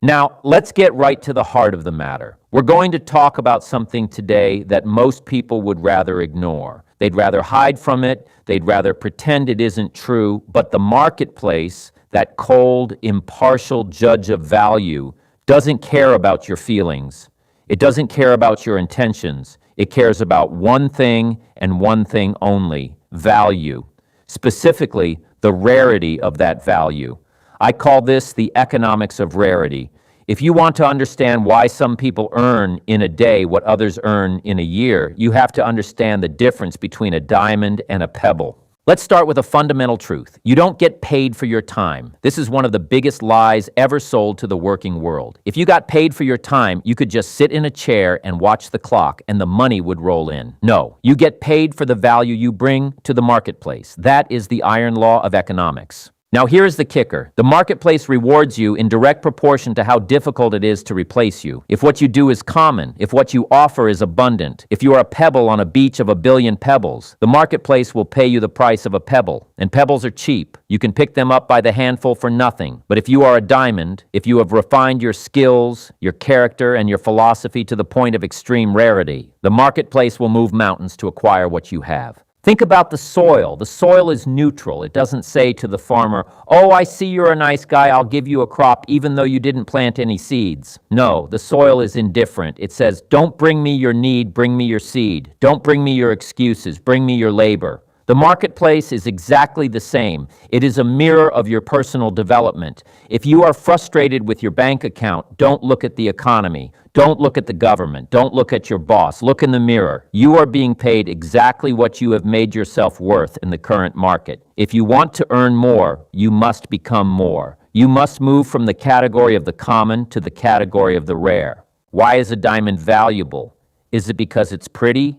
Now, let's get right to the heart of the matter. We're going to talk about something today that most people would rather ignore. They'd rather hide from it, they'd rather pretend it isn't true, but the marketplace, that cold, impartial judge of value, doesn't care about your feelings. It doesn't care about your intentions. It cares about one thing and one thing only: value. Specifically, the rarity of that value. I call this the economics of rarity. If you want to understand why some people earn in a day what others earn in a year, you have to understand the difference between a diamond and a pebble. Let's start with a fundamental truth. You don't get paid for your time. This is one of the biggest lies ever sold to the working world. If you got paid for your time, you could just sit in a chair and watch the clock and the money would roll in. No, you get paid for the value you bring to the marketplace. That is the iron law of economics. Now here's the kicker. The marketplace rewards you in direct proportion to how difficult it is to replace you. If what you do is common, if what you offer is abundant, if you are a pebble on a beach of a billion pebbles, the marketplace will pay you the price of a pebble. And pebbles are cheap. You can pick them up by the handful for nothing. But if you are a diamond, if you have refined your skills, your character, and your philosophy to the point of extreme rarity, the marketplace will move mountains to acquire what you have. Think about the soil. The soil is neutral. It doesn't say to the farmer, "Oh, I see you're a nice guy, I'll give you a crop even though you didn't plant any seeds." No, the soil is indifferent. It says, "Don't bring me your need, bring me your seed. Don't bring me your excuses, bring me your labor." The marketplace is exactly the same. It is a mirror of your personal development. If you are frustrated with your bank account, don't look at the economy. Don't look at the government. Don't look at your boss. Look in the mirror. You are being paid exactly what you have made yourself worth in the current market. If you want to earn more, you must become more. You must move from the category of the common to the category of the rare. Why is a diamond valuable? Is it because it's pretty?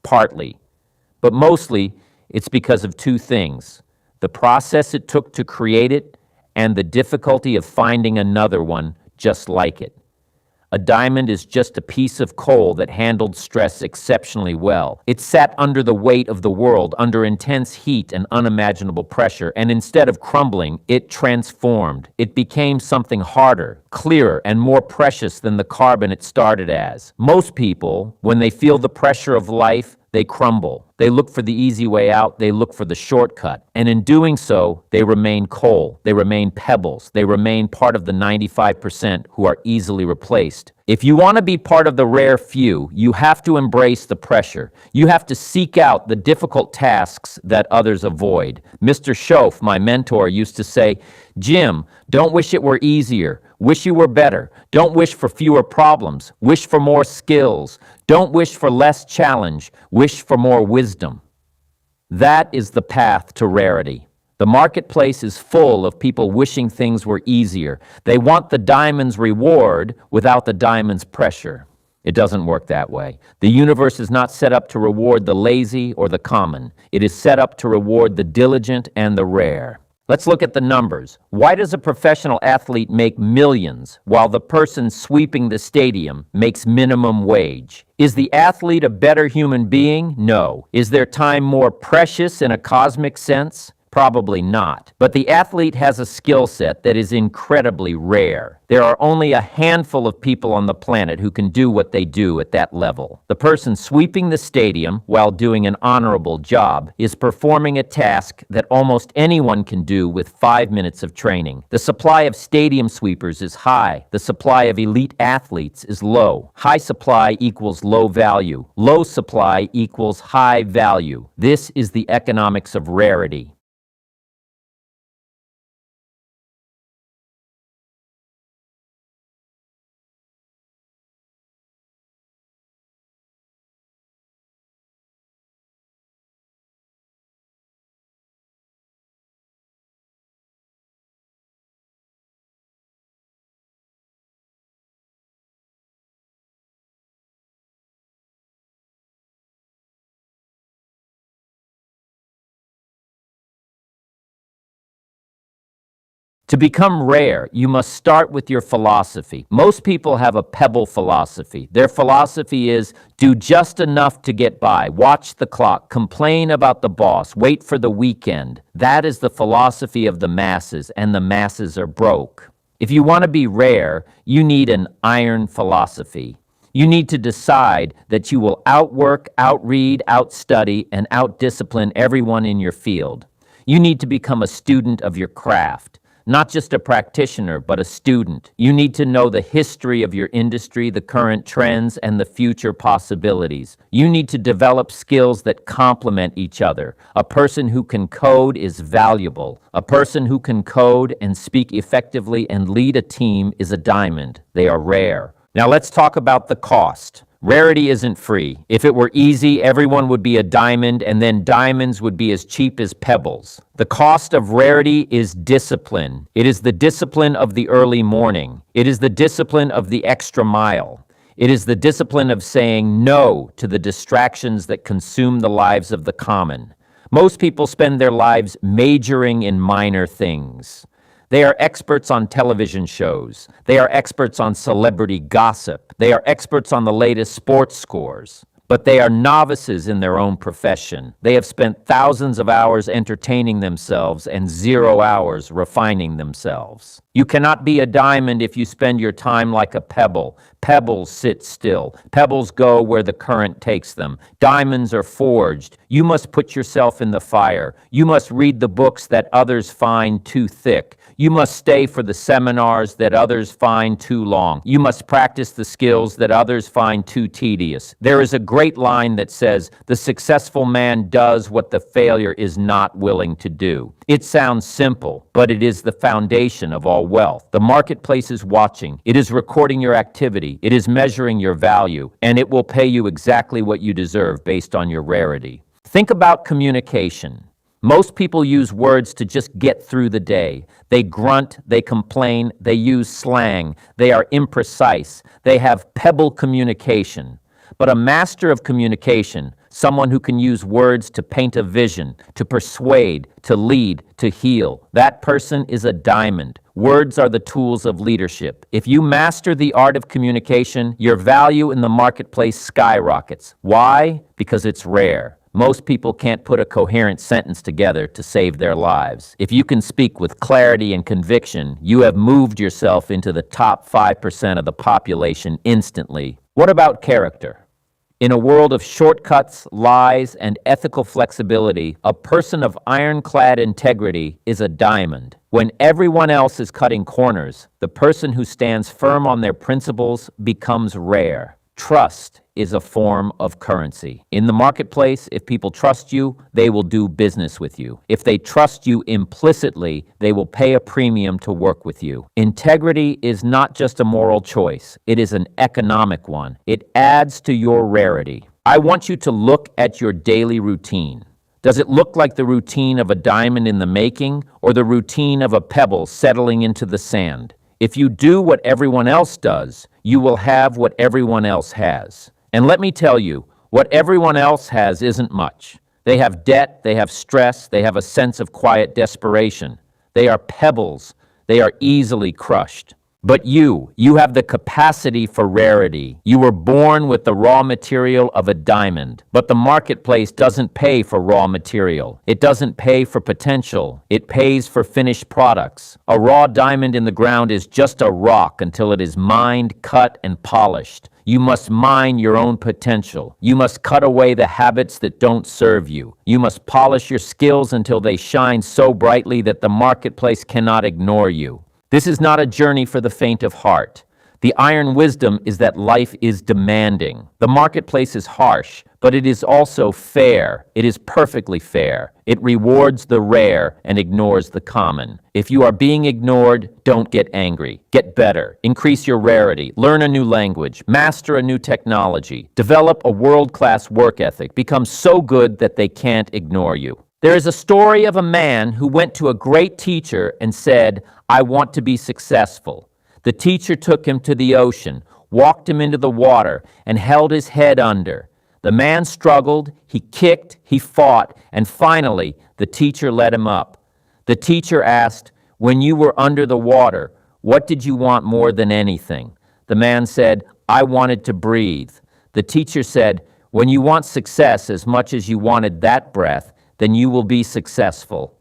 Partly. But mostly, it's because of two things: the process it took to create it and the difficulty of finding another one just like it. A diamond is just a piece of coal that handled stress exceptionally well. It sat under the weight of the world, under intense heat and unimaginable pressure, and instead of crumbling, it transformed. It became something harder, clearer, and more precious than the carbon it started as. Most people, when they feel the pressure of life, they crumble. They look for the easy way out. They look for the shortcut. And in doing so, they remain coal. They remain pebbles. They remain part of the 95% who are easily replaced. If you want to be part of the rare few, you have to embrace the pressure. You have to seek out the difficult tasks that others avoid. Mr. Schoaf, my mentor, used to say, "Jim, don't wish it were easier. Wish you were better. Don't wish for fewer problems. Wish for more skills. Don't wish for less challenge. Wish for more wisdom." That is the path to rarity. The marketplace is full of people wishing things were easier. They want the diamond's reward without the diamond's pressure. It doesn't work that way. The universe is not set up to reward the lazy or the common. It is set up to reward the diligent and the rare. Let's look at the numbers. Why does a professional athlete make millions while the person sweeping the stadium makes minimum wage? Is the athlete a better human being? No. Is their time more precious in a cosmic sense? Probably not. But the athlete has a skill set that is incredibly rare. There are only a handful of people on the planet who can do what they do at that level. The person sweeping the stadium while doing an honorable job is performing a task that almost anyone can do with 5 minutes of training. The supply of stadium sweepers is high. The supply of elite athletes is low. High supply equals low value. Low supply equals high value. This is the economics of rarity. To become rare, you must start with your philosophy. Most people have a pebble philosophy. Their philosophy is do just enough to get by, watch the clock, complain about the boss, wait for the weekend. That is the philosophy of the masses, and the masses are broke. If you want to be rare, you need an iron philosophy. You need to decide that you will outwork, outread, outstudy, and outdiscipline everyone in your field. You need to become a student of your craft. Not just a practitioner, but a student. You need to know the history of your industry, the current trends, and the future possibilities. You need to develop skills that complement each other. A person who can code is valuable. A person who can code and speak effectively and lead a team is a diamond. They are rare. Now let's talk about the cost. Rarity isn't free. If it were easy, everyone would be a diamond, and then diamonds would be as cheap as pebbles. The cost of rarity is discipline. It is the discipline of the early morning. It is the discipline of the extra mile. It is the discipline of saying no to the distractions that consume the lives of the common. Most people spend their lives majoring in minor things. They are experts on television shows. They are experts on celebrity gossip. They are experts on the latest sports scores. But they are novices in their own profession. They have spent thousands of hours entertaining themselves and 0 hours refining themselves. You cannot be a diamond if you spend your time like a pebble. Pebbles sit still. Pebbles go where the current takes them. Diamonds are forged. You must put yourself in the fire. You must read the books that others find too thick. You must stay for the seminars that others find too long. You must practice the skills that others find too tedious. There is a great line that says, "The successful man does what the failure is not willing to do." It sounds simple, but it is the foundation of all wealth. The marketplace is watching. It is recording your activity. It is measuring your value, and it will pay you exactly what you deserve based on your rarity. Think about communication. Most people use words to just get through the day. They grunt, they complain, they use slang, they are imprecise, they have pebble communication. But a master of communication, someone who can use words to paint a vision, to persuade, to lead, to heal, that person is a diamond. Words are the tools of leadership. If you master the art of communication, your value in the marketplace skyrockets. Why? Because it's rare. Most people can't put a coherent sentence together to save their lives. If you can speak with clarity and conviction, you have moved yourself into the top 5% of the population instantly. What about character? In a world of shortcuts, lies, and ethical flexibility, a person of ironclad integrity is a diamond. When everyone else is cutting corners, the person who stands firm on their principles becomes rare. Trust is a form of currency. In the marketplace, if people trust you, they will do business with you. If they trust you implicitly, they will pay a premium to work with you. Integrity is not just a moral choice, it is an economic one. It adds to your rarity. I want you to look at your daily routine. Does it look like the routine of a diamond in the making, or the routine of a pebble settling into the sand? If you do what everyone else does, you will have what everyone else has. And let me tell you, what everyone else has isn't much. They have debt, they have stress, they have a sense of quiet desperation. They are pebbles. They are easily crushed. But you have the capacity for rarity. You were born with the raw material of a diamond. But the marketplace doesn't pay for raw material. It doesn't pay for potential. It pays for finished products. A raw diamond in the ground is just a rock until it is mined, cut, and polished. You must mine your own potential. You must cut away the habits that don't serve you. You must polish your skills until they shine so brightly that the marketplace cannot ignore you. This is not a journey for the faint of heart. The iron wisdom is that life is demanding. The marketplace is harsh, but it is also fair. It is perfectly fair. It rewards the rare and ignores the common. If you are being ignored, don't get angry. Get better. Increase your rarity. Learn a new language. Master a new technology. Develop a world-class work ethic. Become so good that they can't ignore you. There is a story of a man who went to a great teacher and said, "I want to be successful." The teacher took him to the ocean, walked him into the water, and held his head under. The man struggled, he kicked, he fought, and finally, the teacher let him up. The teacher asked, "When you were under the water, what did you want more than anything?" The man said, "I wanted to breathe." The teacher said, "When you want success as much as you wanted that breath, then you will be successful."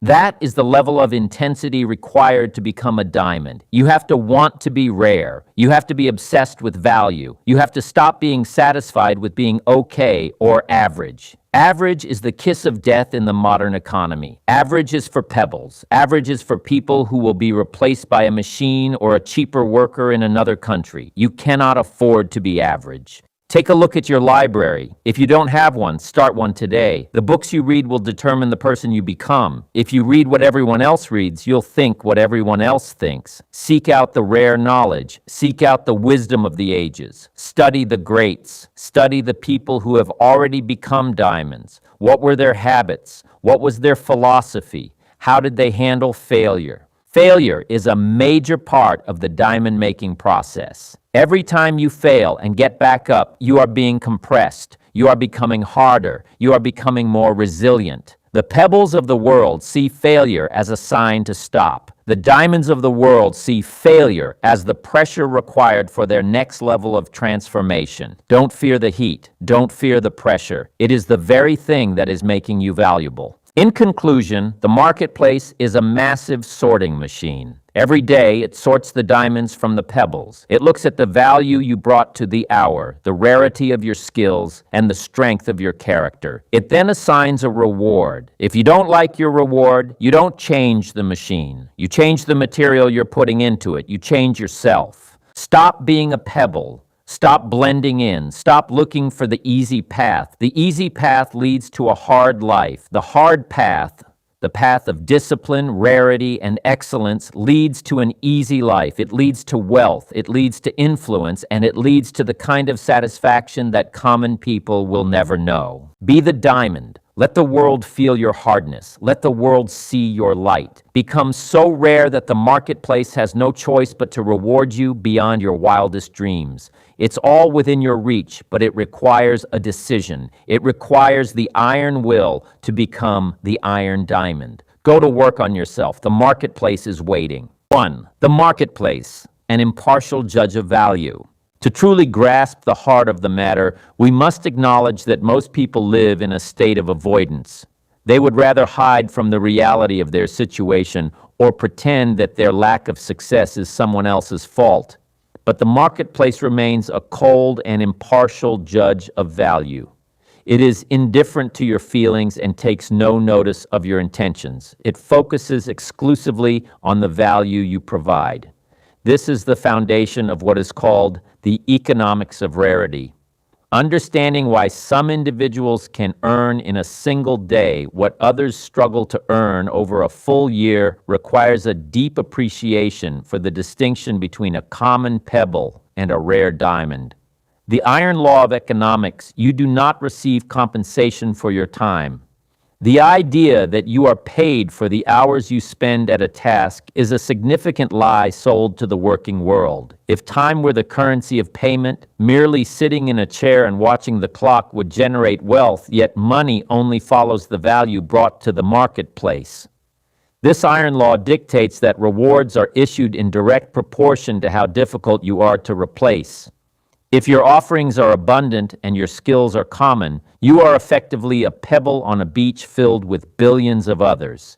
That is the level of intensity required to become a diamond. You have to want to be rare. You have to be obsessed with value. You have to stop being satisfied with being okay or average. Average is the kiss of death in the modern economy. Average is for pebbles. Average is for people who will be replaced by a machine or a cheaper worker in another country. You cannot afford to be average. Take a look at your library. If you don't have one, start one today. The books you read will determine the person you become. If you read what everyone else reads, you'll think what everyone else thinks. Seek out the rare knowledge. Seek out the wisdom of the ages. Study the greats. Study the people who have already become diamonds. What were their habits? What was their philosophy? How did they handle failure? Failure is a major part of the diamond-making process. Every time you fail and get back up, you are being compressed. You are becoming harder. You are becoming more resilient. The pebbles of the world see failure as a sign to stop. The diamonds of the world see failure as the pressure required for their next level of transformation. Don't fear the heat. Don't fear the pressure. It is the very thing that is making you valuable. In conclusion, the marketplace is a massive sorting machine. Every day, it sorts the diamonds from the pebbles. It looks at the value you brought to the hour, the rarity of your skills, and the strength of your character. It then assigns a reward. If you don't like your reward, you don't change the machine. You change the material you're putting into it. You change yourself. Stop being a pebble. Stop blending in. Stop looking for the easy path. The easy path leads to a hard life. The hard path, the path of discipline, rarity, and excellence, leads to an easy life. It leads to wealth. It leads to influence, and it leads to the kind of satisfaction that common people will never know. Be the diamond. Let the world feel your hardness. Let the world see your light. Become so rare that the marketplace has no choice but to reward you beyond your wildest dreams. It's all within your reach, but it requires a decision. It requires the iron will to become the iron diamond. Go to work on yourself. The marketplace is waiting. 1. The marketplace, an impartial judge of value. To truly grasp the heart of the matter, we must acknowledge that most people live in a state of avoidance. They would rather hide from the reality of their situation or pretend that their lack of success is someone else's fault. But the marketplace remains a cold and impartial judge of value. It is indifferent to your feelings and takes no notice of your intentions. It focuses exclusively on the value you provide. This is the foundation of what is called the economics of rarity. Understanding why some individuals can earn in a single day what others struggle to earn over a full year requires a deep appreciation for the distinction between a common pebble and a rare diamond. The iron law of economics: you do not receive compensation for your time. The idea that you are paid for the hours you spend at a task is a significant lie sold to the working world. If time were the currency of payment, merely sitting in a chair and watching the clock would generate wealth, yet money only follows the value brought to the marketplace. This iron law dictates that rewards are issued in direct proportion to how difficult you are to replace. If your offerings are abundant and your skills are common, you are effectively a pebble on a beach filled with billions of others.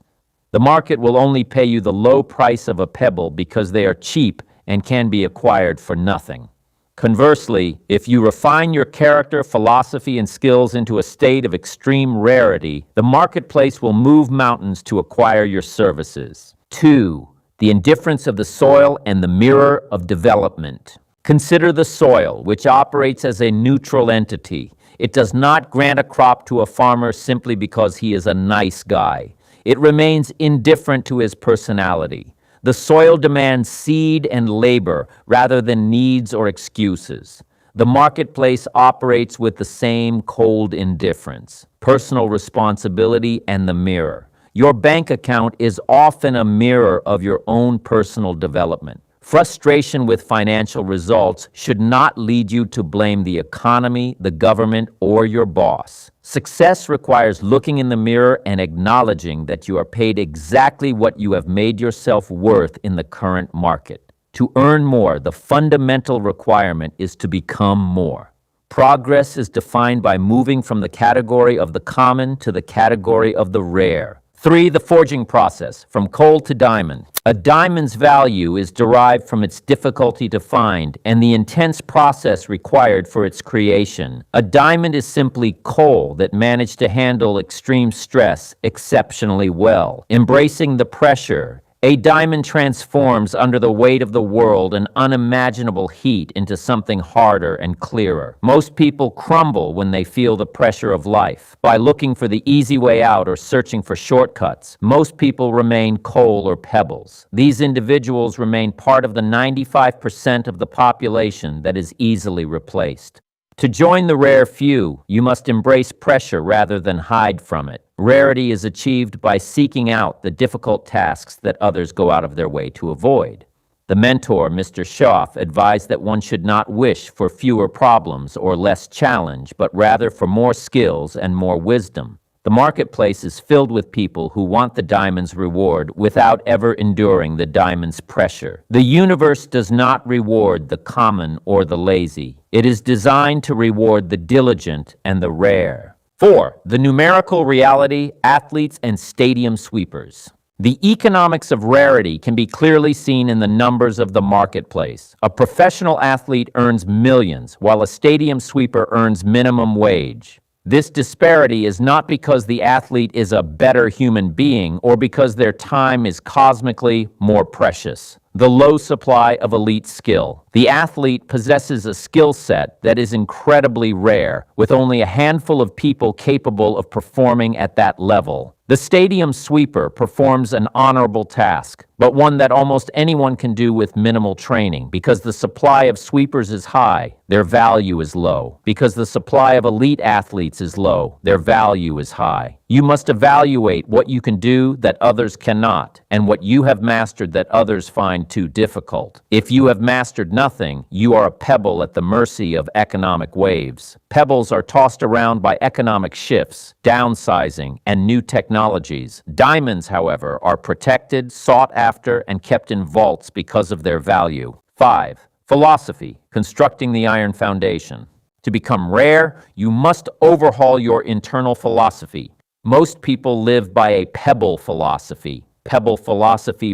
The market will only pay you the low price of a pebble because they are cheap and can be acquired for nothing. Conversely, if you refine your character, philosophy, and skills into a state of extreme rarity, the marketplace will move mountains to acquire your services. 2. The indifference of the soil and the mirror of development. Consider the soil, which operates as a neutral entity. It does not grant a crop to a farmer simply because he is a nice guy. It remains indifferent to his personality. The soil demands seed and labor rather than needs or excuses. The marketplace operates with the same cold indifference, personal responsibility, and the mirror. Your bank account is often a mirror of your own personal development. Frustration with financial results should not lead you to blame the economy, the government, or your boss. Success requires looking in the mirror and acknowledging that you are paid exactly what you have made yourself worth in the current market. To earn more, the fundamental requirement is to become more. Progress is defined by moving from the category of the common to the category of the rare. 3. The forging process, from coal to diamond. A diamond's value is derived from its difficulty to find and the intense process required for its creation. A diamond is simply coal that managed to handle extreme stress exceptionally well. Embracing the pressure, a diamond transforms under the weight of the world and unimaginable heat into something harder and clearer. Most people crumble when they feel the pressure of life. By looking for the easy way out or searching for shortcuts, most people remain coal or pebbles. These individuals remain part of the 95% of the population that is easily replaced. To join the rare few, you must embrace pressure rather than hide from it. Rarity is achieved by seeking out the difficult tasks that others go out of their way to avoid. The mentor, Mr. Schaff, advised that one should not wish for fewer problems or less challenge, but rather for more skills and more wisdom. The marketplace is filled with people who want the diamond's reward without ever enduring the diamond's pressure. The universe does not reward the common or the lazy. It is designed to reward the diligent and the rare. 4. The numerical reality, athletes and stadium sweepers. The economics of rarity can be clearly seen in the numbers of the marketplace. A professional athlete earns millions, while a stadium sweeper earns minimum wage. This disparity is not because the athlete is a better human being or because their time is cosmically more precious. The low supply of elite skill. The athlete possesses a skill set that is incredibly rare, with only a handful of people capable of performing at that level. The stadium sweeper performs an honorable task, but one that almost anyone can do with minimal training. Because the supply of sweepers is high, their value is low. Because the supply of elite athletes is low, their value is high. You must evaluate what you can do that others cannot, and what you have mastered that others find too difficult. If you have mastered nothing, you are a pebble at the mercy of economic waves. Pebbles are tossed around by economic shifts, downsizing, and new technologies. Diamonds, however, are protected, sought after, and kept in vaults because of their value. 5. Philosophy, constructing the iron foundation. To become rare, you must overhaul your internal philosophy. Most people live by a pebble philosophy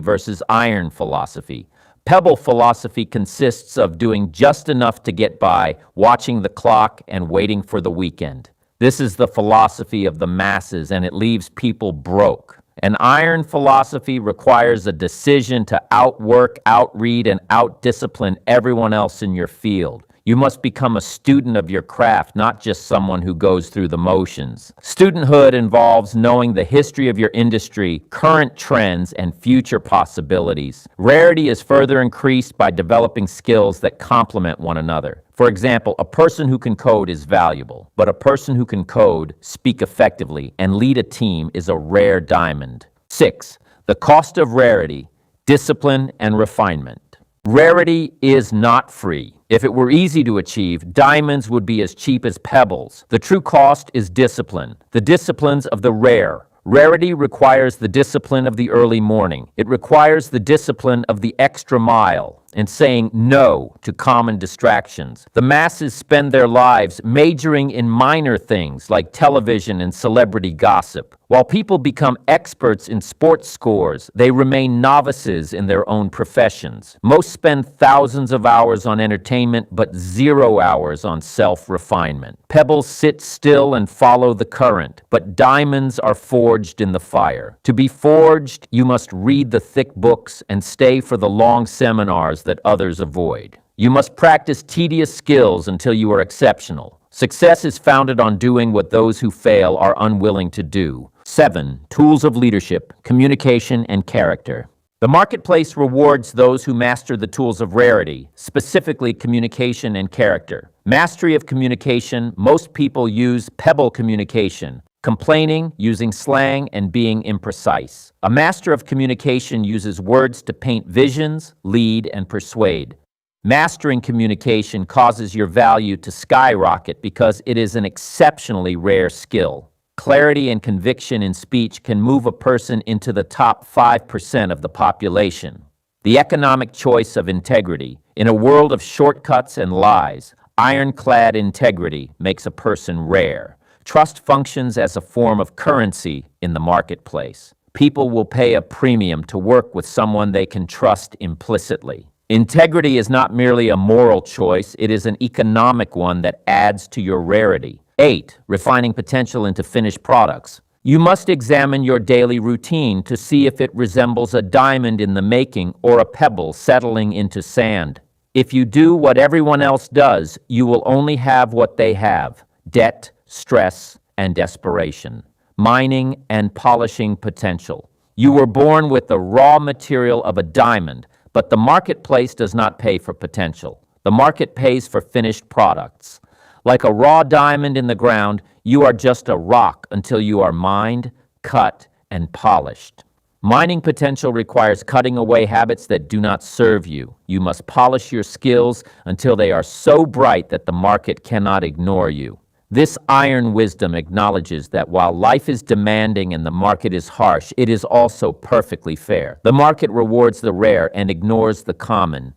versus iron philosophy. Pebble philosophy consists of doing just enough to get by, watching the clock, and waiting for the weekend. This is the philosophy of the masses, and it leaves people broke. An iron philosophy requires a decision to outwork, outread, and outdiscipline everyone else in your field. You must become a student of your craft, not just someone who goes through the motions. Studenthood involves knowing the history of your industry, current trends, and future possibilities. Rarity is further increased by developing skills that complement one another. For example, a person who can code is valuable, but a person who can code, speak effectively, and lead a team is a rare diamond. 6. The cost of rarity, discipline, and refinement. Rarity is not free. If it were easy to achieve, diamonds would be as cheap as pebbles. The true cost is discipline, the disciplines of the rare. Rarity requires the discipline of the early morning. It requires the discipline of the extra mile and saying no to common distractions. The masses spend their lives majoring in minor things like television and celebrity gossip. While people become experts in sports scores, they remain novices in their own professions. Most spend thousands of hours on entertainment, but 0 hours on self-refinement. Pebbles sit still and follow the current, but diamonds are forged in the fire. To be forged, you must read the thick books and stay for the long seminars that others avoid. You must practice tedious skills until you are exceptional. Success is founded on doing what those who fail are unwilling to do. 7. Tools of leadership, communication, and character. The marketplace rewards those who master the tools of rarity, specifically communication and character. Mastery of communication, most people use pebble communication, complaining, using slang, and being imprecise. A master of communication uses words to paint visions, lead, and persuade. Mastering communication causes your value to skyrocket because it is an exceptionally rare skill. Clarity and conviction in speech can move a person into the top 5% of the population. The economic choice of integrity. In a world of shortcuts and lies, ironclad integrity makes a person rare. Trust functions as a form of currency in the marketplace. People will pay a premium to work with someone they can trust implicitly. Integrity is not merely a moral choice, it is an economic one that adds to your rarity. 8. Refining potential into finished products. You must examine your daily routine to see if it resembles a diamond in the making or a pebble settling into sand. If you do what everyone else does, you will only have what they have: debt, stress, and desperation. Mining and polishing potential. You were born with the raw material of a diamond, but the marketplace does not pay for potential. The market pays for finished products. Like a raw diamond in the ground, you are just a rock until you are mined, cut, and polished. Mining potential requires cutting away habits that do not serve you. You must polish your skills until they are so bright that the market cannot ignore you. This iron wisdom acknowledges that while life is demanding and the market is harsh, it is also perfectly fair. The market rewards the rare and ignores the common.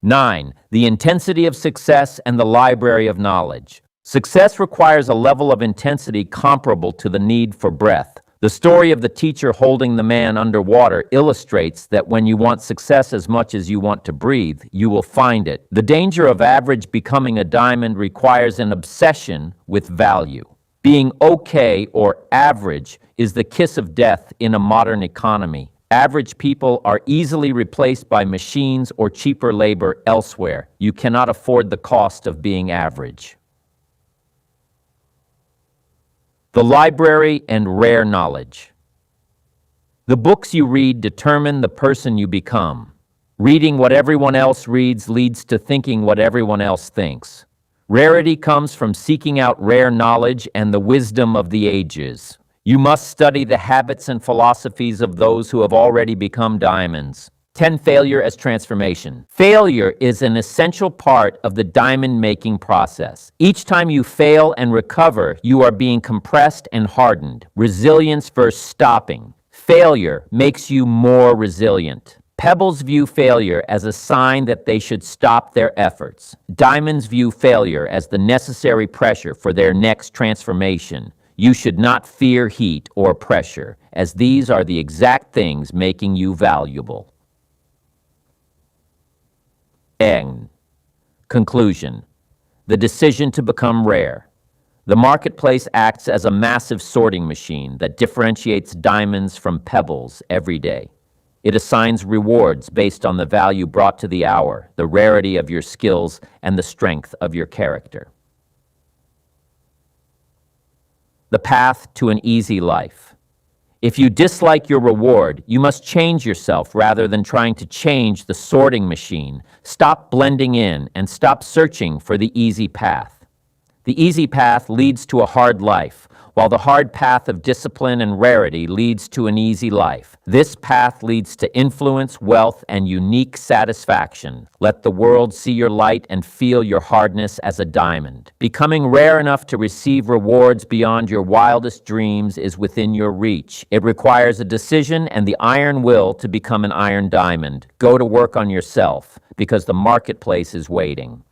9. The intensity of success and the library of knowledge. Success requires a level of intensity comparable to the need for breath. The story of the teacher holding the man underwater illustrates that when you want success as much as you want to breathe, you will find it. The danger of average becoming a diamond requires an obsession with value. Being okay or average is the kiss of death in a modern economy. Average people are easily replaced by machines or cheaper labor elsewhere. You cannot afford the cost of being average. The library and rare knowledge. The books you read determine the person you become. Reading what everyone else reads leads to thinking what everyone else thinks. Rarity comes from seeking out rare knowledge and the wisdom of the ages. You must study the habits and philosophies of those who have already become diamonds. 10. Failure as transformation. Failure is an essential part of the diamond-making process. Each time you fail and recover, you are being compressed and hardened. Resilience versus stopping. Failure makes you more resilient. Pebbles view failure as a sign that they should stop their efforts. Diamonds view failure as the necessary pressure for their next transformation. You should not fear heat or pressure, as these are the exact things making you valuable. Conclusion. The decision to become rare. The marketplace acts as a massive sorting machine that differentiates diamonds from pebbles every day. It assigns rewards based on the value brought to the hour, the rarity of your skills, and the strength of your character. The path to an easy life. If you dislike your reward, you must change yourself rather than trying to change the sorting machine. Stop blending in and stop searching for the easy path. The easy path leads to a hard life, while the hard path of discipline and rarity leads to an easy life. This path leads to influence, wealth, and unique satisfaction. Let the world see your light and feel your hardness as a diamond. Becoming rare enough to receive rewards beyond your wildest dreams is within your reach. It requires a decision and the iron will to become an iron diamond. Go to work on yourself, because the marketplace is waiting.